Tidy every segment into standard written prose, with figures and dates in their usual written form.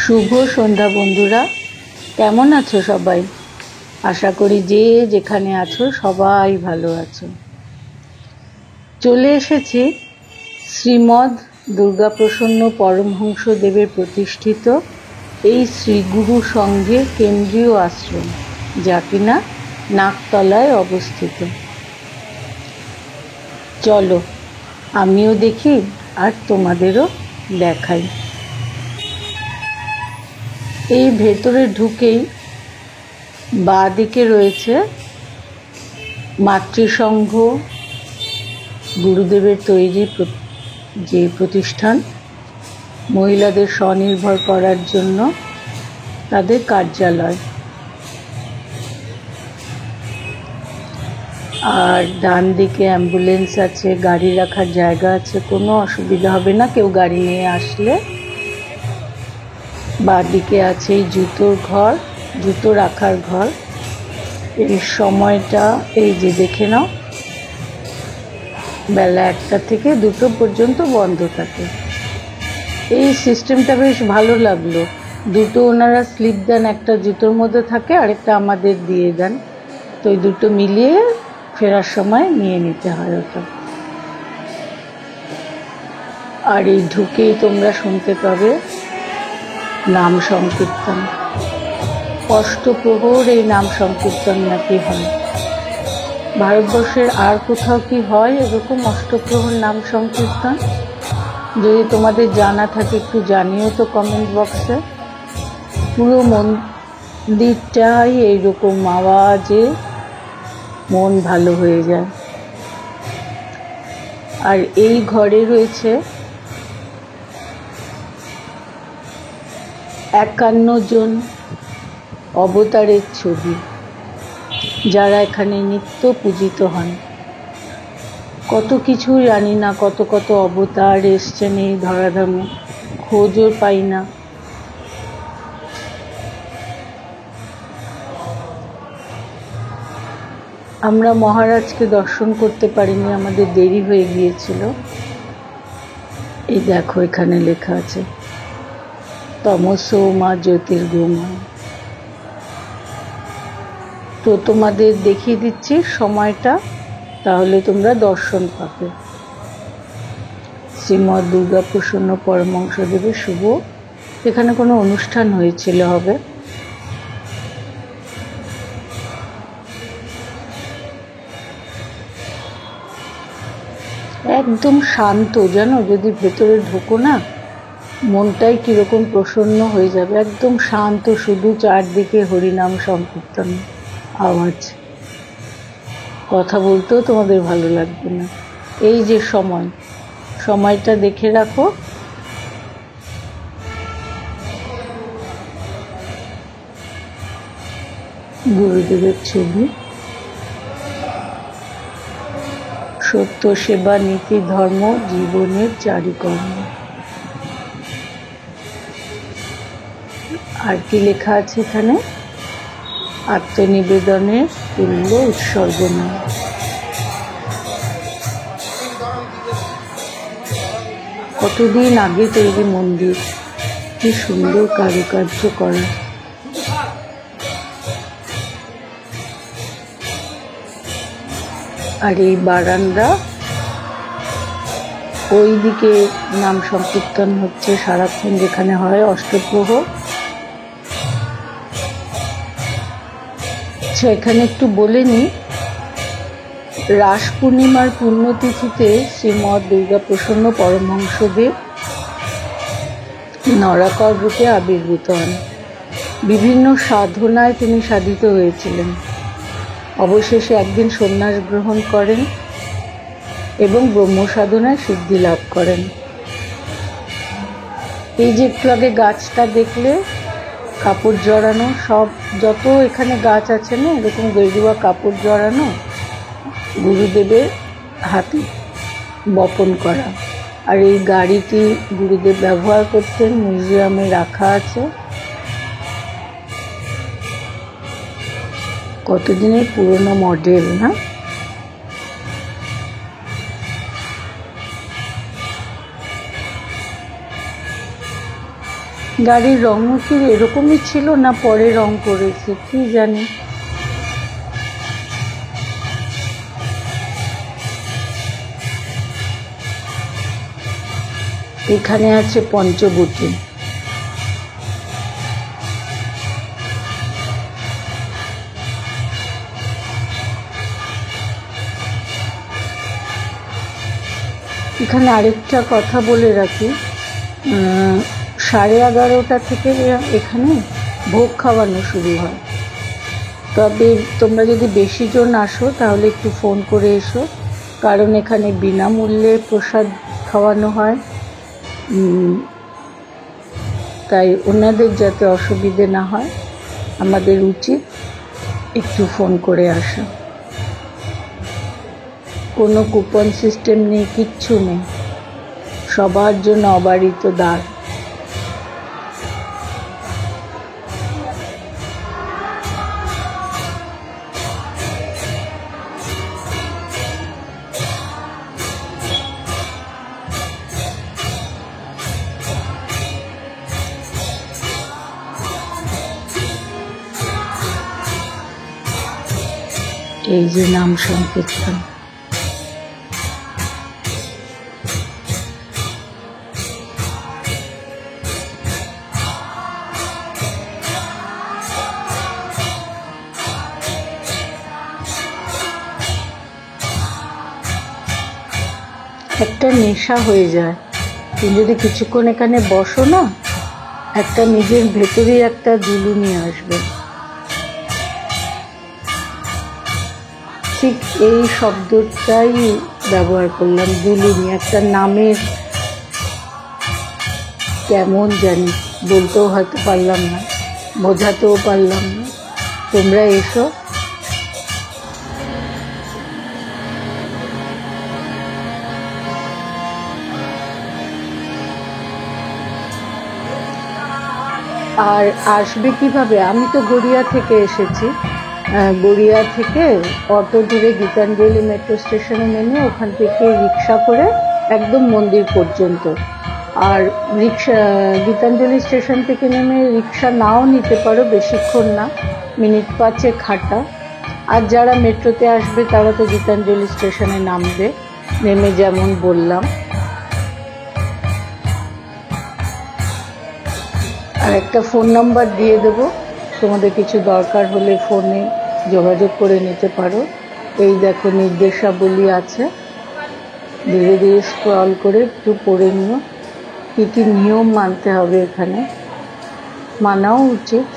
শুভ সন্ধ্যা বন্ধুরা, কেমন আছো সবাই? আশা করি যে যেখানে আছো সবাই ভালো আছো। চলে এসেছি শ্রীমদ দুর্গাপ্রসন্ন পরমহংসদেবের প্রতিষ্ঠিত এই শ্রীগুরু সংঘের কেন্দ্রীয় আশ্রম, যা কিনা নাকতলায় অবস্থিত। চলো আমিও দেখি আর তোমাদেরও দেখাই। এই ভেতরে ঢুকেই বাঁ দিকে রয়েছে মাতৃসংঘ, গুরুদেবের তৈরি যে প্রতিষ্ঠান মহিলাদের স্বনির্ভর করার জন্য তাদের কার্যালয়। আর ডান দিকে অ্যাম্বুলেন্স আছে, গাড়ি রাখার জায়গা আছে, কোনো অসুবিধা হবে না কেউ গাড়ি নিয়ে আসলে। বাঁদিকে আছে এই জুতোর ঘর, জুতো রাখার ঘর। এই সময়টা এই যে দেখে নাও, বেলা 1টা থেকে 2টো পর্যন্ত বন্ধ থাকে। এই সিস্টেমটা বেশ ভালো লাগলো। দুটো ওনারা স্লিপ দেন, একটা জুতোর মধ্যে থাকে, আরেকটা আমাদের দিয়ে দেন। তো এই দুটো মিলিয়ে ফেরার সময় নিয়ে নিতে হয় ওটা। আর এই ঢুকেই তোমরা শুনতে পাবে নাম সংকীর্তন। অষ্টপ্রহর এই নাম সংকীর্তন নাকি হয়। ভারতবর্ষের আর কোথাও কি হয় এরকম অষ্টপ্রহর নাম সংকীর্তন? যদি তোমাদের জানা থাকে একটু জানিও তো কমেন্ট বক্সে। পুরো মন্দিরটাই এইরকম আওয়াজে মন ভালো হয়ে যায়। আর এই ঘরে রয়েছে 51 জন অবতারের ছবি, যারা এখানে নিত্য পূজিত হন। কত কিছু জানি না, কত কত অবতার এসছেন এই ধরাধামে, খোঁজও পাই না। আমরা মহারাজকে দর্শন করতে পারিনি, আমাদের দেরি হয়ে গিয়েছিল। এই দেখো এখানে লেখা আছে তমসো মা জ্যোতির্গময়। তো তোমাদের দেখিয়ে দিচ্ছি সময়টা, তাহলে তোমরা দর্শন পাবে। শ্রীমদ দুর্গাপ্রসন্ন পরমহংসদেবের শুভ এখানে কোনো অনুষ্ঠান হয়েছিল হবে। একদম শান্ত, জানো যদি ভেতরে ঢোকো না মনটাই কিরকম প্রসন্ন হয়ে যাবে। একদম শান্ত, শুধু চারদিকে হরিনাম সংকীর্তন আওয়াজ। কথা বলতেও তোমাদের ভালো লাগবে না। এই যে সময়টা দেখে রাখো। গুরুদেবের ছবি। সত্য সেবা নীতি ধর্ম জীবনের চারিকর্ম। আর কি লেখা আছে এখানে? আত্মনিবেদনের তুল্য উৎসর্গ নয়। কতদিন আগে তৈরি মন্দির, কি সুন্দর কারুকার্য করা। আর এই বারান্দা, ওই দিকে নাম সংকীর্তন হচ্ছে সারাক্ষণ, যেখানে হয় অষ্টপ্রহর। আচ্ছা, এখানে একটু বলে নিই, রাস পূর্ণিমার পুণ্যতিথিতে শ্রীমদ দুর্গাপ্রসন্ন পরমহংসদেব নরাকর রূপে আবির্ভূত হন। বিভিন্ন সাধনায় তিনি সাধিত হয়েছিলেন। অবশেষে একদিন সন্ন্যাস গ্রহণ করেন এবং ব্রহ্ম সাধনায় সিদ্ধি লাভ করেন। এই যে একটু আগে গাছটা দেখলে, কাপড় জড়ানো, সব যত এখানে গাছ আছে না এরকম গেরুয়া কাপড় জড়ানো, গুরুদেবের হাতে বপন করা। আর এই গাড়িটি গুরুদেব ব্যবহার করতেন, মিউজিয়ামে রাখা আছে। কতদিনের পুরনো মডেল না? গাড়ির রঙও কি এরকমই ছিল না পরে রং করেছে কি জানি। এখানে আছে পঞ্চবটী। এখানে আরেকটা কথা বলে রাখি, 11:30টা থেকে এখানে ভোগ খাওয়ানো শুরু হয়। তবে তোমরা যদি বেশি জন আসো তাহলে একটু ফোন করে এসো, কারণ এখানে বিনামূল্যে প্রসাদ খাওয়ানো হয়, তাই ওনাদের যাতে অসুবিধে না হয় আমাদের উচিত একটু ফোন করে আসা। কোনো কুপন সিস্টেম নেই, কিচ্ছু নেই, সবার জন্য অবারিত দ্বার। এই যে নাম সংকীর্তন। একটা নেশা হয়ে যায়, তুমি যদি কিছুক্ষণ এখানে বসো না, একটা নিজের ভেতরে একটা দুলুনি আসবে। ঠিক এই শব্দটাই ব্যবহার করলাম, দুলুনি, একটা নামের, কেমন জানি বলতেও হয়তো পারলাম না, বোঝাতেও পারলাম না। তোমরা এসো। আর আসবে কিভাবে? আমি তো গড়িয়া থেকে এসেছি, গড়িয়া থেকে অটো ধরে গীতাঞ্জলি মেট্রো স্টেশনে নেমে ওখান থেকে রিক্সা করে একদম মন্দির পর্যন্ত। আর গীতাঞ্জলি স্টেশন থেকে নেমে রিক্সা নাও নিতে পারো, বেশিক্ষণ না, মিনিট 5 হাঁটা। আর যারা মেট্রোতে আসবে তারা তো গীতাঞ্জলি স্টেশনে নামবে, নেমে যেমন বললাম। আর একটা ফোন নাম্বার দিয়ে দেবো, তোমাদের কিছু দরকার হলে ফোনে যোগাযোগ করে নিতে পারো। এই দেখো নির্দেশাবলী আছে, ধীরে ধীরে স্ক্রল করে একটু পড়ে নিও। কী কী নিয়ম মানতে হবে এখানে, মানাও উচিত।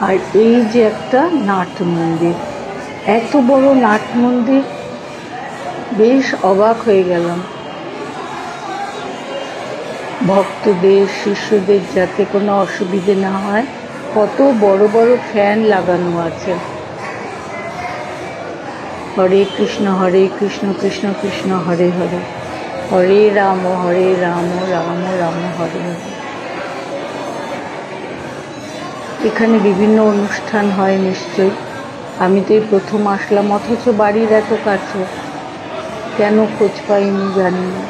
আর এই যে একটা নাট মন্দির, এত বড় নাট মন্দির, বেশ অবাক হয়ে গেলাম। ভক্তদের, শিষ্যদের যাতে কোনো অসুবিধে না হয়, কত বড় বড় ফ্যান লাগানো আছে। হরে কৃষ্ণ কৃষ্ণ কৃষ্ণ হরে হরে, হরে রাম রাম রাম হরে হরে। এখানে বিভিন্ন অনুষ্ঠান হয় নিশ্চয়ই, আমি তো এই প্রথম আসলাম, অথচ বাড়ির এত কাছে, কেন খোঁজ পাইনি জানি না।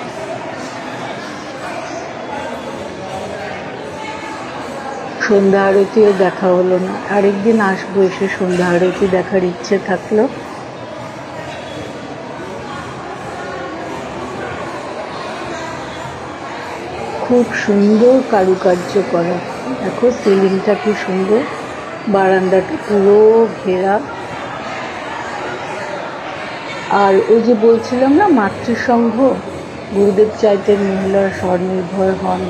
সন্ধ্যা আরতিও দেখা হলো না, আরেকদিন আসবো, এসে সন্ধ্যা আরতি দেখার ইচ্ছে থাকলো। খুব সুন্দর কারুকার্য করা, দেখো সিলিংটা কি সুন্দর, বারান্দাটা পুরো ঘেরা। আর ওই যে বলছিলাম না মাতৃসংঘ, গুরুদেব চাইতেন মহিলারা স্বনির্ভর হন,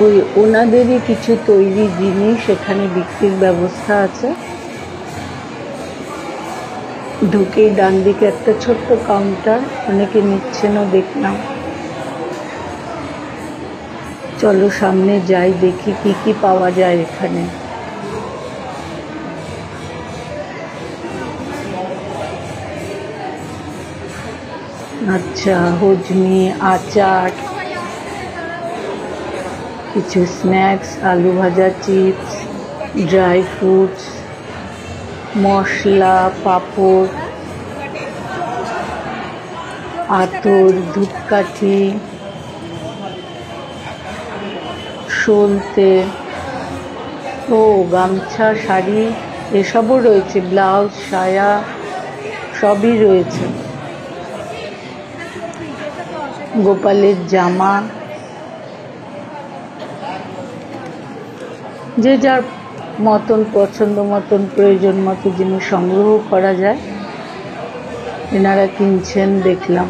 ওই ওনাদেরই কিছু তৈরি জিনিস এখানে বিক্রির ব্যবস্থা আছে। ঢুকেই ডান দিকে একটা ছোট্ট কাউন্টার, অনেকে নিচ্ছেনও দেখলাম। চলো সামনে যাই, দেখি কি কি পাওয়া যায় এখানে। আচ্ছা, হজমি, আচার, কিছু স্ন্যাক্স, আলু ভাজা, চিপস, ড্রাই ফ্রুটস, মশলা, পাঁপড়, আতর, ধূপকাঠি, সলতে, ও গামছা, শাড়ি এসবও রয়েছে, ব্লাউজ, সায়া সবই রয়েছে, গোপালের জামা, যে যার মতন পছন্দ মতন প্রয়োজন মতো জিনিস সংগ্রহ করা যায়। এনারা কিনছেন দেখলাম।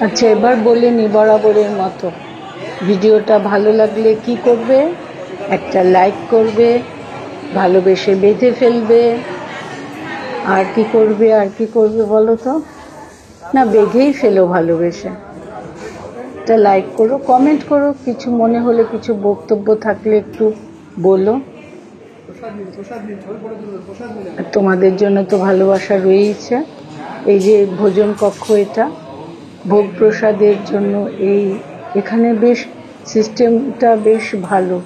আচ্ছা, এবার বলে নি বরাবরের মতো, ভিডিওটা ভালো লাগলে কি করবে? একটা লাইক করবে, ভালোবেসে বেঁধে ফেলবে, আর কি করবে বলো তো? না, বেঁধেই ফেলো ভালোবেসে। একটা লাইক করো, কমেন্ট করো, কিছু মনে হলে, কিছু বক্তব্য থাকলে একটু বলো। তোমাদের জন্য তো ভালোবাসা রয়েছে। এই যে ভোজন কক্ষ, এটা ভোগ প্রসাদের জন্য, এখানে বেশ সিস্টেমটা বেশ ভালো।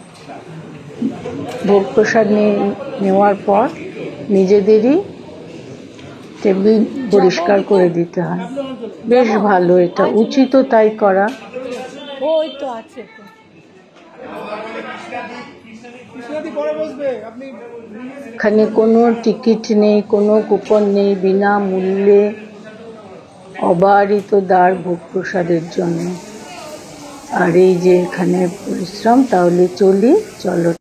ভোগ প্রসাদ নেওয়ার পর নিজেদেরই টেবিল পরিষ্কার করে দিতে হয়। বেশ ভালো, এটা উচিত তাই করা। ওই তো আছে তো। এখানে কোনো টিকিট নেই, কোনো কুপন নেই, বিনামূল্যে অবারিত দ্বার ভোগ প্রসাদের জন্য। আর এই যে এখানে পরিশ্রম, তাহলে চলো।